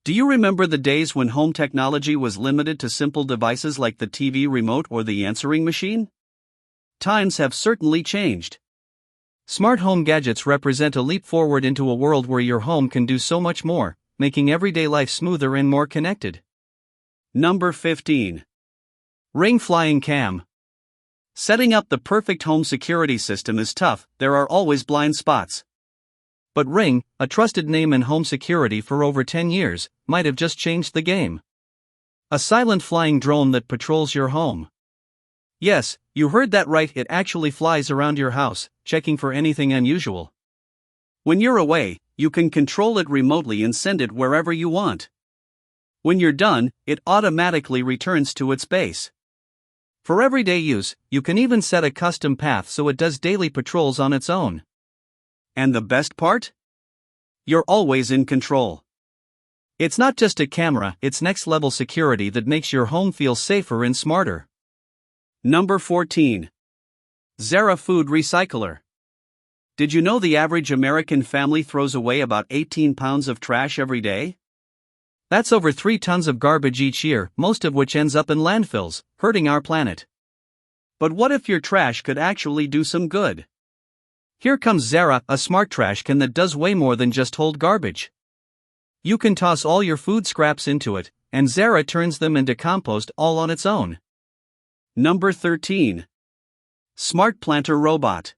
Do you remember the days when home technology was limited to simple devices like the TV remote or the answering machine? Times have certainly changed. Smart home gadgets represent a leap forward into a world where your home can do so much more, making everyday life smoother and more connected. Number 15. Ring Flying Cam. Setting up the perfect home security system is tough, there are always blind spots. But Ring, a trusted name in home security for over 10 years, might have just changed the game. A silent flying drone that patrols your home. Yes, you heard that right, it actually flies around your house, checking for anything unusual. When you're away, you can control it remotely and send it wherever you want. When you're done, it automatically returns to its base. For everyday use, you can even set a custom path so it does daily patrols on its own. And the best part? You're always in control. It's not just a camera, it's next-level security that makes your home feel safer and smarter. Number 14. Zera Food Recycler. Did you know the average American family throws away about 18 pounds of trash every day? That's over 3 tons of garbage each year, most of which ends up in landfills, hurting our planet. But what if your trash could actually do some good? Here comes Zera, a smart trash can that does way more than just hold garbage. You can toss all your food scraps into it, and Zera turns them into compost all on its own. Number 13. Smart Planter Robot.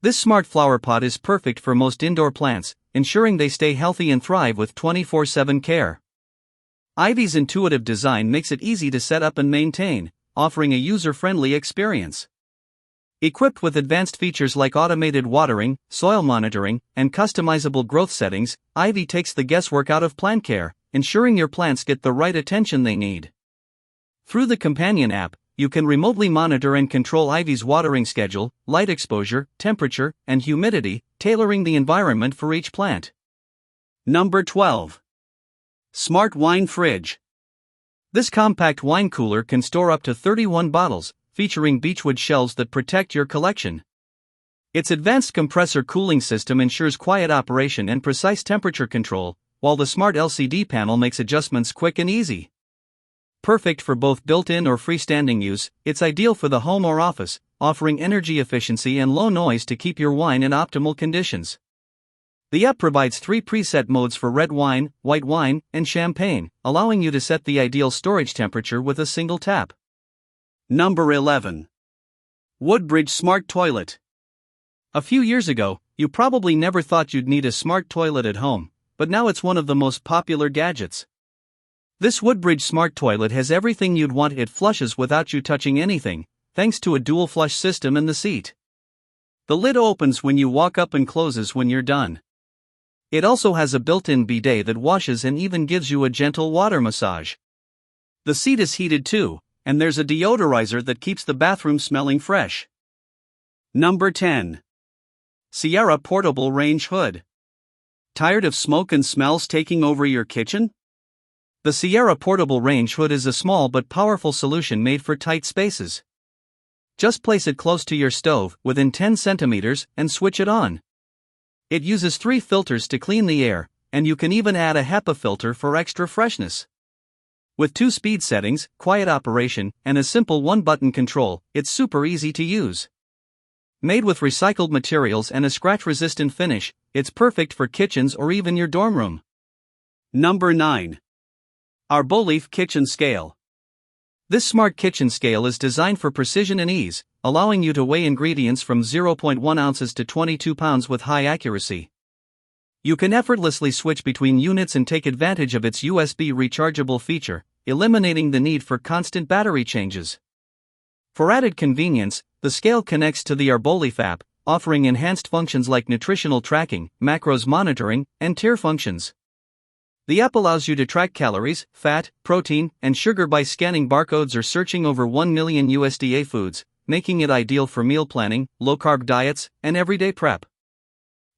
This smart flower pot is perfect for most indoor plants, ensuring they stay healthy and thrive with 24/7 care. Ivy's intuitive design makes it easy to set up and maintain, offering a user-friendly experience. Equipped with advanced features like automated watering, soil monitoring, and customizable growth settings, Ivy takes the guesswork out of plant care, ensuring your plants get the right attention they need. Through the companion app, you can remotely monitor and control Ivy's watering schedule, light exposure, temperature, and humidity, tailoring the environment for each plant. Number 12. Smart Wine Fridge. This compact wine cooler can store up to 31 bottles, featuring beechwood shelves that protect your collection. Its advanced compressor cooling system ensures quiet operation and precise temperature control, while the smart LCD panel makes adjustments quick and easy. Perfect for both built-in or freestanding use, it's ideal for the home or office, offering energy efficiency and low noise to keep your wine in optimal conditions. The app provides 3 preset modes for red wine, white wine, and champagne, allowing you to set the ideal storage temperature with a single tap. Number 11. Woodbridge Smart Toilet. A few years ago, you probably never thought you'd need a smart toilet at home, but now it's one of the most popular gadgets. This Woodbridge Smart Toilet has everything you'd want. It flushes without you touching anything, thanks to a dual flush system in the seat. The lid opens when you walk up and closes when you're done. It also has a built-in bidet that washes and even gives you a gentle water massage. The seat is heated too, and there's a deodorizer that keeps the bathroom smelling fresh. Number 10. Ciarra Portable Range Hood. Tired of smoke and smells taking over your kitchen? The Ciarra Portable Range Hood is a small but powerful solution made for tight spaces. Just place it close to your stove, within 10 centimeters, and switch it on. It uses 3 filters to clean the air, and you can even add a HEPA filter for extra freshness. With 2 speed settings, quiet operation, and a simple 1-button control, it's super easy to use. Made with recycled materials and a scratch-resistant finish, it's perfect for kitchens or even your dorm room. Number 9. Arboleaf Kitchen Scale. This smart kitchen scale is designed for precision and ease, allowing you to weigh ingredients from 0.1 ounces to 22 pounds with high accuracy. You can effortlessly switch between units and take advantage of its USB rechargeable feature, eliminating the need for constant battery changes. For added convenience, the scale connects to the Arboleaf app, offering enhanced functions like nutritional tracking, macros monitoring, and tier functions. The app allows you to track calories, fat, protein, and sugar by scanning barcodes or searching over 1 million USDA foods, making it ideal for meal planning, low-carb diets, and everyday prep.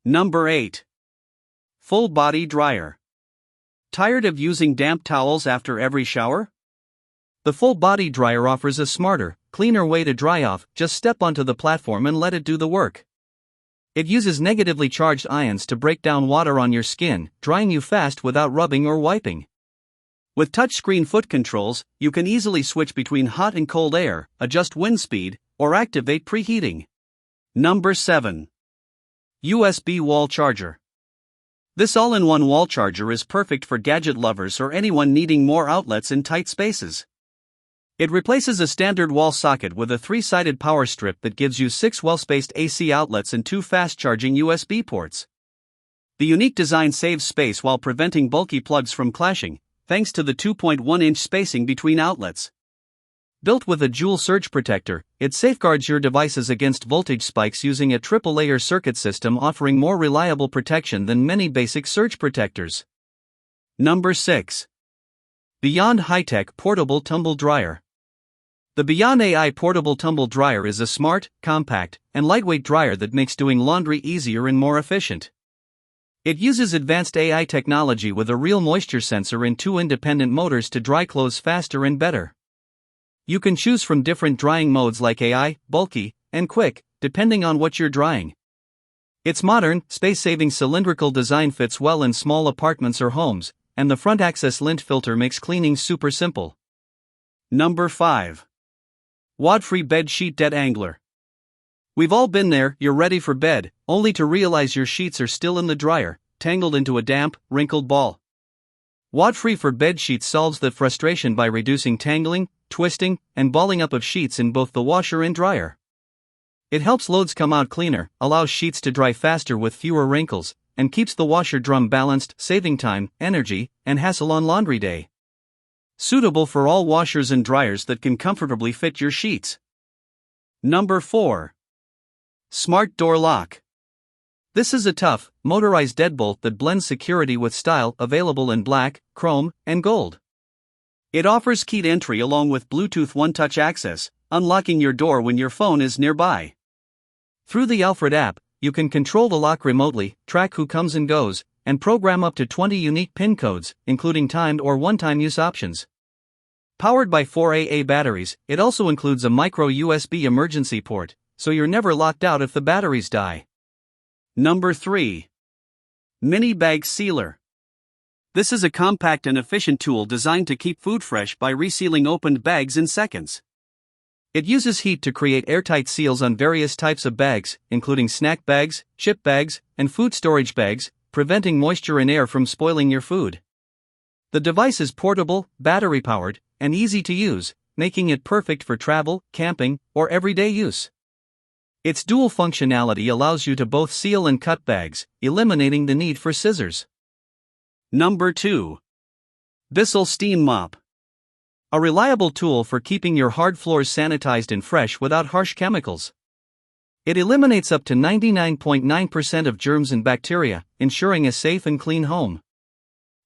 Number 8. Full Body Dryer. Tired of using damp towels after every shower? The Full Body Dryer offers a smarter, cleaner way to dry off. Just step onto the platform and let it do the work. It uses negatively charged ions to break down water on your skin, drying you fast without rubbing or wiping. With touchscreen foot controls, you can easily switch between hot and cold air, adjust wind speed, or activate preheating. Number 7. USB Wall Charger. This all-in-one wall charger is perfect for gadget lovers or anyone needing more outlets in tight spaces. It replaces a standard wall socket with a 3-sided power strip that gives you 6 well-spaced AC outlets and 2 fast-charging USB ports. The unique design saves space while preventing bulky plugs from clashing, thanks to the 2.1-inch spacing between outlets. Built with a dual surge protector, it safeguards your devices against voltage spikes using a triple-layer circuit system, offering more reliable protection than many basic surge protectors. Number 6. Beyond HighTech Portable Tumble Dryer. The Beyond AI Portable Tumble Dryer is a smart, compact, and lightweight dryer that makes doing laundry easier and more efficient. It uses advanced AI technology with a real moisture sensor and 2 independent motors to dry clothes faster and better. You can choose from different drying modes like AI, bulky, and quick, depending on what you're drying. Its modern, space-saving cylindrical design fits well in small apartments or homes, and the front access lint filter makes cleaning super simple. Number 5. Wad-Free Bed Sheet Detangler. We've all been there, you're ready for bed, only to realize your sheets are still in the dryer, tangled into a damp, wrinkled ball. Wad-Free for Bed Sheets solves that frustration by reducing tangling, twisting, and balling up of sheets in both the washer and dryer. It helps loads come out cleaner, allows sheets to dry faster with fewer wrinkles, and keeps the washer drum balanced, saving time, energy, and hassle on laundry day. Suitable for all washers and dryers that can comfortably fit your sheets. Number 4. Smart Door Lock. This is a tough, motorized deadbolt that blends security with style, available in black, chrome, and gold. It offers keyed entry along with Bluetooth one-touch access, unlocking your door when your phone is nearby. Through the Alfred app, you can control the lock remotely, track who comes and goes, and program up to 20 unique PIN codes, including timed or one-time use options. Powered by 4 AA batteries, it also includes a micro USB emergency port, so you're never locked out if the batteries die. Number 3. Mini Bag Sealer. This is a compact and efficient tool designed to keep food fresh by resealing opened bags in seconds. It uses heat to create airtight seals on various types of bags, including snack bags, chip bags, and food storage bags, preventing moisture and air from spoiling your food. The device is portable, battery-powered, and easy to use, making it perfect for travel, camping, or everyday use. Its dual functionality allows you to both seal and cut bags, eliminating the need for scissors. Number 2. Bissell Steam Mop. A reliable tool for keeping your hard floors sanitized and fresh without harsh chemicals. It eliminates up to 99.9% of germs and bacteria, ensuring a safe and clean home.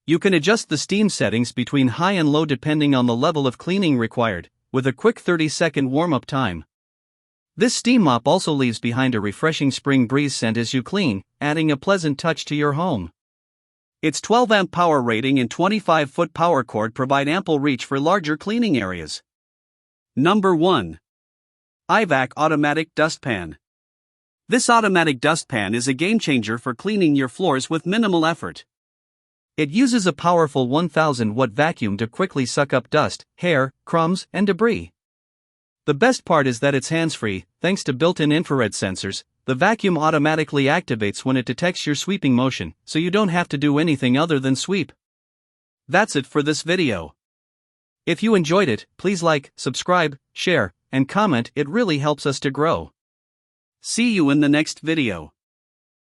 You can adjust the steam settings between high and low depending on the level of cleaning required, with a quick 30-second warm-up time. This steam mop also leaves behind a refreshing spring breeze scent as you clean, adding a pleasant touch to your home. Its 12-amp power rating and 25-foot power cord provide ample reach for larger cleaning areas. Number 1. iVac Automatic Dustpan. This automatic dustpan is a game-changer for cleaning your floors with minimal effort. It uses a powerful 1000-watt vacuum to quickly suck up dust, hair, crumbs, and debris. The best part is that it's hands-free, thanks to built-in infrared sensors. The vacuum automatically activates when it detects your sweeping motion, so you don't have to do anything other than sweep. That's it for this video. If you enjoyed it, please like, subscribe, share, and comment. It really helps us to grow. See you in the next video.